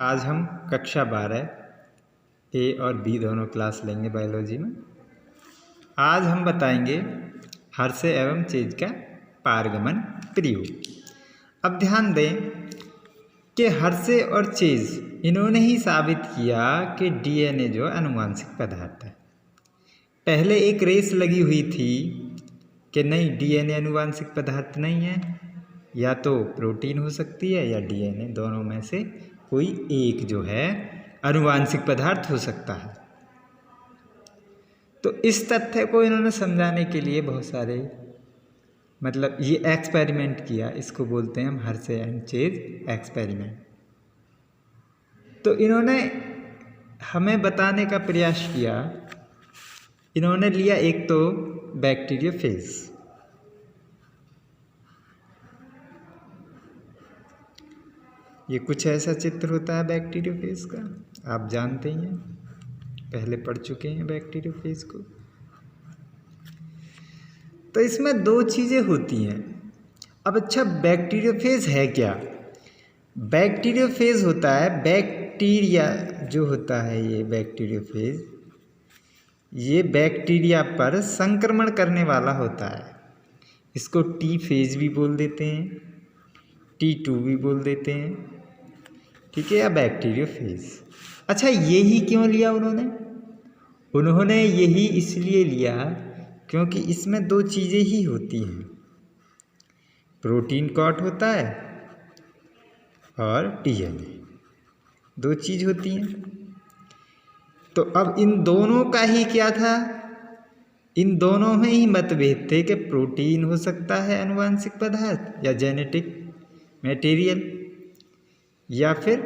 आज हम कक्षा 12 ए और बी दोनों क्लास लेंगे बायोलॉजी में। आज हम बताएंगे हर्षे एवं चेज का पारगमन प्रयोग। अब ध्यान दें कि हर्षे और चेज इन्होंने ही साबित किया कि डीएनए जो आनुवांशिक पदार्थ है। पहले एक रेस लगी हुई थी कि नहीं, डीएनए आनुवांशिक पदार्थ नहीं है, या तो प्रोटीन हो सकती है या डीएनए, दोनों में से कोई एक जो है आनुवांशिक पदार्थ हो सकता है। तो इस तथ्य को इन्होंने समझाने के लिए बहुत सारे ये एक्सपेरिमेंट किया। इसको बोलते हैं हम हर्षे एंड चेज एक्सपेरिमेंट। तो इन्होंने हमें बताने का प्रयास किया। इन्होंने लिया एक तो बैक्टीरियोफेज, ये कुछ ऐसा चित्र होता है बैक्टीरियोफेज का, आप जानते ही हैं, पहले पढ़ चुके हैं बैक्टीरियोफेज को। तो इसमें दो चीज़ें होती हैं। अब अच्छा, बैक्टीरियोफेज है क्या? बैक्टीरियोफेज होता है बैक्टीरिया जो होता है, ये बैक्टीरियोफेज ये बैक्टीरिया पर संक्रमण करने वाला होता है। इसको टी फेज भी बोल देते हैं, T2 भी बोल देते हैं, ठीक है, या बैक्टीरियोफेज। अच्छा, यही क्यों लिया उन्होंने यही इसलिए लिया क्योंकि इसमें दो चीज़ें ही होती हैं, प्रोटीन कॉट होता है और डीएनए, दो चीज़ होती हैं। तो अब इन दोनों का ही क्या था, इन दोनों में ही मतभेद थे कि प्रोटीन हो सकता है आनुवांशिक पदार्थ या जेनेटिक मटेरियल, या फिर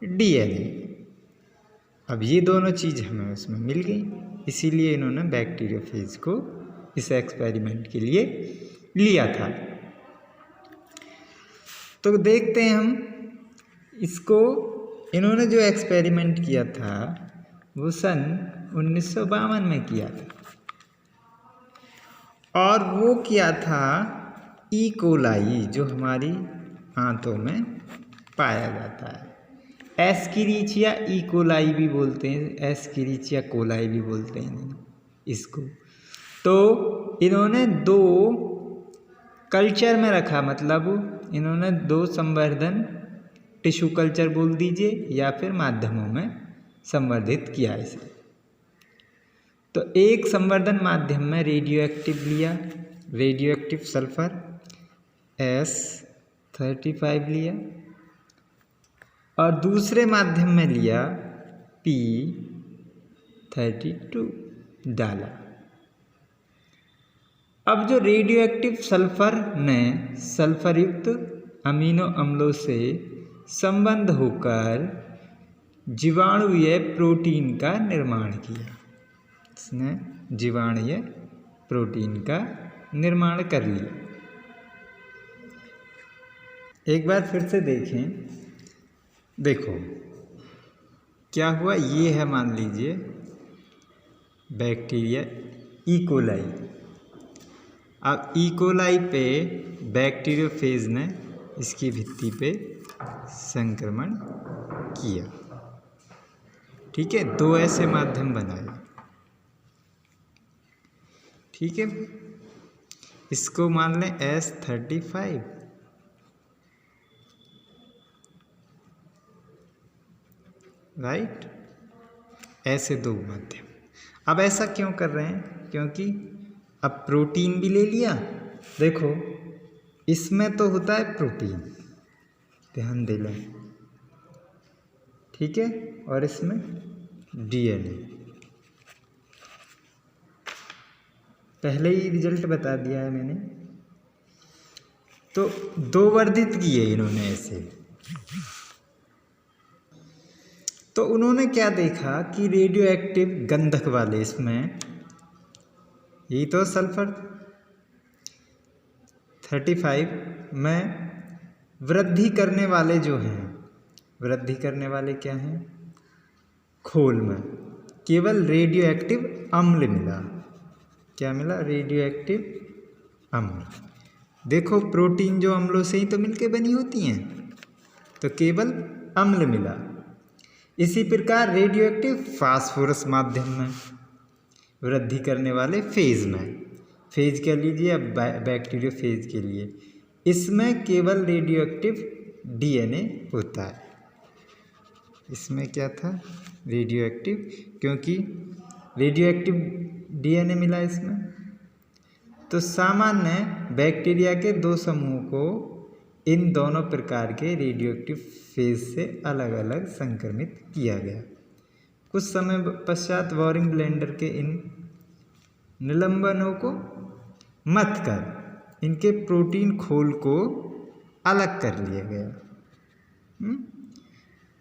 डीएनए। अब ये दोनों चीज़ हमें उसमें मिल गई, इसीलिए इन्होंने बैक्टीरियोफेज को इस एक्सपेरिमेंट के लिए लिया था। तो देखते हैं हम इसको। इन्होंने जो एक्सपेरिमेंट किया था वो सन 1952 में किया था, और वो किया था ई कोलाई, जो हमारी आंतों में पाया जाता है। एस्केरिचिया ई कोलाई भी बोलते हैं, एस्केरिचिया कोलाई भी बोलते हैं इसको। तो इन्होंने दो कल्चर में रखा, इन्होंने दो संवर्धन, टिश्यू कल्चर बोल दीजिए, या फिर माध्यमों में संवर्धित किया इसे। तो एक संवर्धन माध्यम में रेडियो एक्टिव लिया, रेडियो एक्टिव सल्फर S35 लिया, और दूसरे माध्यम में लिया P32 डाला। अब जो रेडियो एक्टिव सल्फर ने सल्फर युक्त अमीनो अम्लों से संबंध होकर जीवाणुवीय प्रोटीन का निर्माण किया, इसने जीवाणुवीय प्रोटीन का निर्माण कर लिया। एक बार फिर से देखें, देखो क्या हुआ। ये है, मान लीजिए बैक्टीरिया ई कोलाई। अब ई कोलाई पे बैक्टीरियोफेज ने इसकी भित्ति पे संक्रमण किया, ठीक है, दो ऐसे माध्यम बनाए, ठीक है। इसको मान लें S35, राइट, ऐसे दो माध्यम। अब ऐसा क्यों कर रहे हैं? क्योंकि अब प्रोटीन भी ले लिया। देखो इसमें तो होता है प्रोटीन, ध्यान दे लें, ठीक है, और इसमें डीएनए। पहले ही रिजल्ट बता दिया है मैंने। तो दो वर्धित किए इन्होंने ऐसे। तो उन्होंने क्या देखा कि रेडियो एक्टिव गंधक वाले, इसमें यही तो सल्फर 35 में वृद्धि करने वाले जो हैं, वृद्धि करने वाले क्या हैं, खोल में केवल रेडियो एक्टिव अम्ल मिला। क्या मिला? रेडियो एक्टिव अम्ल। देखो प्रोटीन जो अम्लों से ही तो मिलके बनी होती हैं, तो केवल अम्ल मिला। इसी प्रकार रेडियोएक्टिव फास्फोरस माध्यम में वृद्धि करने वाले फेज में, फेज कह लीजिए अब बैक्टीरियोफेज के लिए, इसमें केवल रेडियोएक्टिव डीएनए होता है। इसमें क्या था? रेडियोएक्टिव, क्योंकि रेडियोएक्टिव डीएनए मिला इसमें। तो सामान्य बैक्टीरिया के दो समूहों को इन दोनों प्रकार के रेडियोएक्टिव फेज से अलग अलग संक्रमित किया गया। कुछ समय पश्चात बोरिंग ब्लेंडर के इन निलंबनों को मथ कर इनके प्रोटीन खोल को अलग कर लिया गया।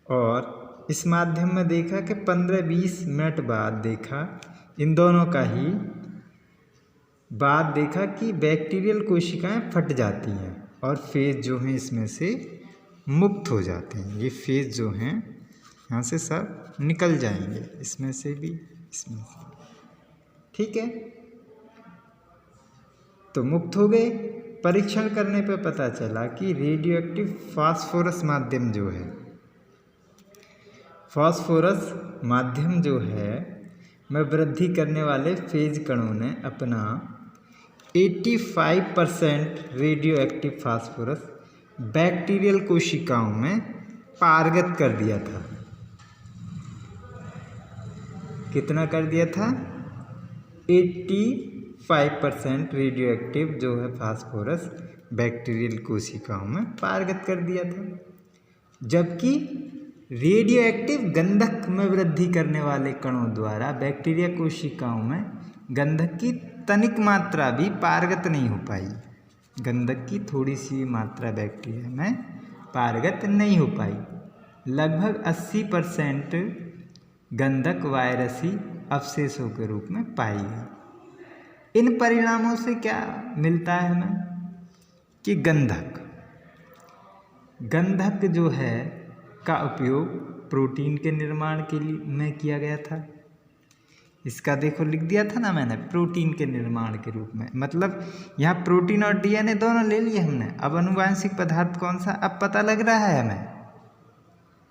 और इस माध्यम में देखा कि 15-20 मिनट बाद देखा इन दोनों का ही बाद देखा कि बैक्टीरियल कोशिकाएं फट जाती हैं और फेज जो हैं इसमें से मुक्त हो जाते हैं। ये फेज जो हैं यहाँ से सब निकल जाएंगे, इसमें से भी, इसमें से। ठीक है, तो मुक्त हो गए। परीक्षण करने पर पता चला कि रेडियोएक्टिव फास्फोरस माध्यम जो है, फास्फोरस माध्यम जो है में वृद्धि करने वाले फेज कणों ने अपना 85% रेडियोएक्टिव फास्फोरस बैक्टीरियल कोशिकाओं में पारगत कर दिया था। कितना कर दिया था? 85% रेडियोएक्टिव जो है फास्फोरस बैक्टीरियल कोशिकाओं में पारगत कर दिया था। जबकि रेडियोएक्टिव गंधक में वृद्धि करने वाले कणों द्वारा बैक्टीरिया कोशिकाओं में गंधक की तनिक मात्रा भी पारगत नहीं हो पाई। गंधक की थोड़ी सी मात्रा बैक्टीरिया में पारगत नहीं हो पाई। लगभग 80% गंधक वायरसी अवशेषों के रूप में पाई गई। इन परिणामों से क्या मिलता है हमें कि गंधक जो है का उपयोग प्रोटीन के निर्माण के लिए में किया गया था। इसका देखो लिख दिया था ना मैंने, प्रोटीन के निर्माण के रूप में। मतलब यहाँ प्रोटीन और डीएनए दोनों ले लिए हमने। अब अनुवांशिक पदार्थ कौन सा अब पता लग रहा है हमें।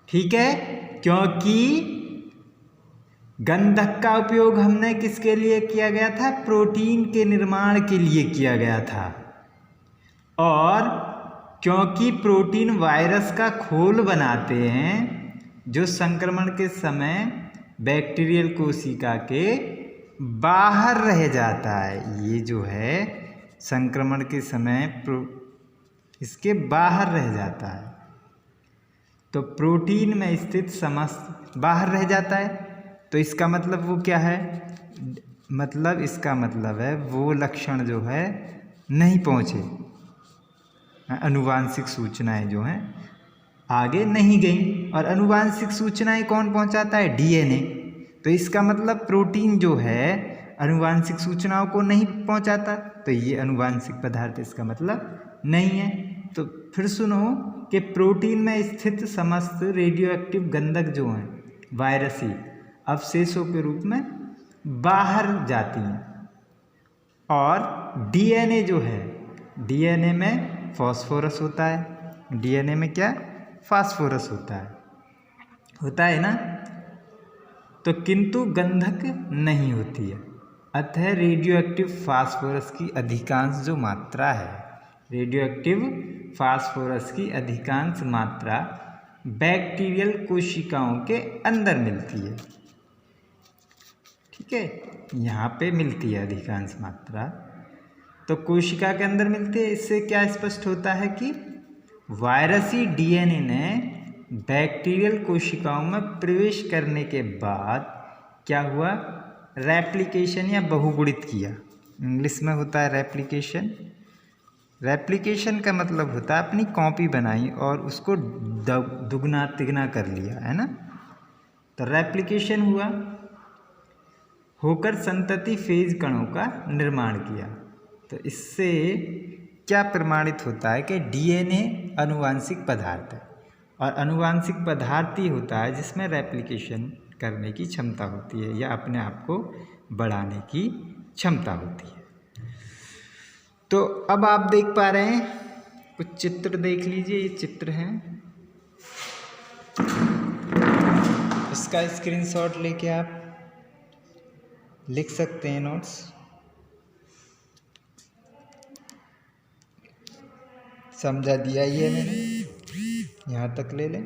ठीक है, क्योंकि गंधक का उपयोग हमने किसके लिए किया गया था? प्रोटीन के निर्माण के लिए किया गया था। और क्योंकि प्रोटीन वायरस का खोल बनाते हैं जो संक्रमण के समय बैक्टीरियल कोशिका के बाहर रह जाता है। ये जो है संक्रमण के समय इसके बाहर रह जाता है। तो प्रोटीन में स्थित समस्त बाहर रह जाता है। तो इसका मतलब वो क्या है? मतलब इसका मतलब है वो लक्षण जो है नहीं पहुँचे, अनुवांशिक सूचनाएं जो हैं आगे नहीं गई। और अनुवांशिक सूचनाएं कौन पहुंचाता है? डीएनए। तो इसका मतलब प्रोटीन जो है अनुवांशिक सूचनाओं को नहीं पहुंचाता, तो ये अनुवांशिक पदार्थ इसका मतलब नहीं है। तो फिर सुनो कि प्रोटीन में स्थित समस्त रेडियोएक्टिव गंधक जो हैं वायरसी अवशेषों के रूप में बाहर जाती हैं। और डीएनए जो है, डीएनए में फास्फोरस होता है। डीएनए में क्या? फास्फोरस होता है ना। तो किंतु गंधक नहीं होती है। अतः रेडियोएक्टिव फास्फोरस की अधिकांश जो मात्रा है, रेडियोएक्टिव फास्फोरस की अधिकांश मात्रा बैक्टीरियल कोशिकाओं के अंदर मिलती है। ठीक है, यहाँ पे मिलती है अधिकांश मात्रा, तो कोशिका के अंदर मिलती है। इससे क्या स्पष्ट होता है कि वायरसी डीएनए ने बैक्टीरियल कोशिकाओं में प्रवेश करने के बाद क्या हुआ? रेप्लिकेशन या बहुगुणित किया। इंग्लिश में होता है रेप्लिकेशन। रेप्लिकेशन का मतलब होता है अपनी कॉपी बनाई और उसको दुगना तिगना कर लिया, है ना। तो रेप्लिकेशन हुआ, होकर संतति फेज कणों का निर्माण किया। तो इससे क्या प्रमाणित होता है कि डीएनए अनुवांशिक पदार्थ है। और अनुवांशिक पदार्थ ही होता है जिसमें रेप्लिकेशन करने की क्षमता होती है या अपने आप को बढ़ाने की क्षमता होती है। तो अब आप देख पा रहे हैं, कुछ चित्र देख लीजिए। ये चित्र हैं, इसका स्क्रीनशॉट लेके आप लिख सकते हैं नोट्स। समझा दिया ही है मैंने, यहाँ तक ले लें,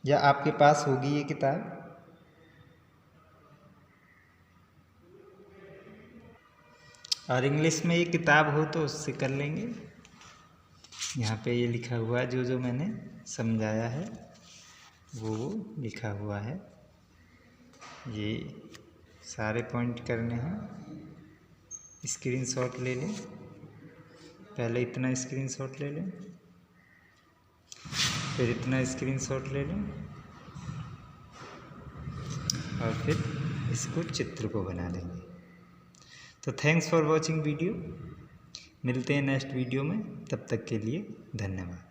या आपके पास होगी ये किताब। और इंग्लिश में ये किताब हो तो उससे कर लेंगे। यहाँ पे ये लिखा हुआ है, जो जो मैंने समझाया है वो लिखा हुआ है। ये सारे पॉइंट करने हैं। स्क्रीनशॉट ले लें, पहले इतना स्क्रीनशॉट ले लें, फिर इतना स्क्रीनशॉट ले लें, और फिर इसको चित्र को बना देंगे। तो थैंक्स फॉर वॉचिंग वीडियो। मिलते हैं नेक्स्ट वीडियो में, तब तक के लिए धन्यवाद।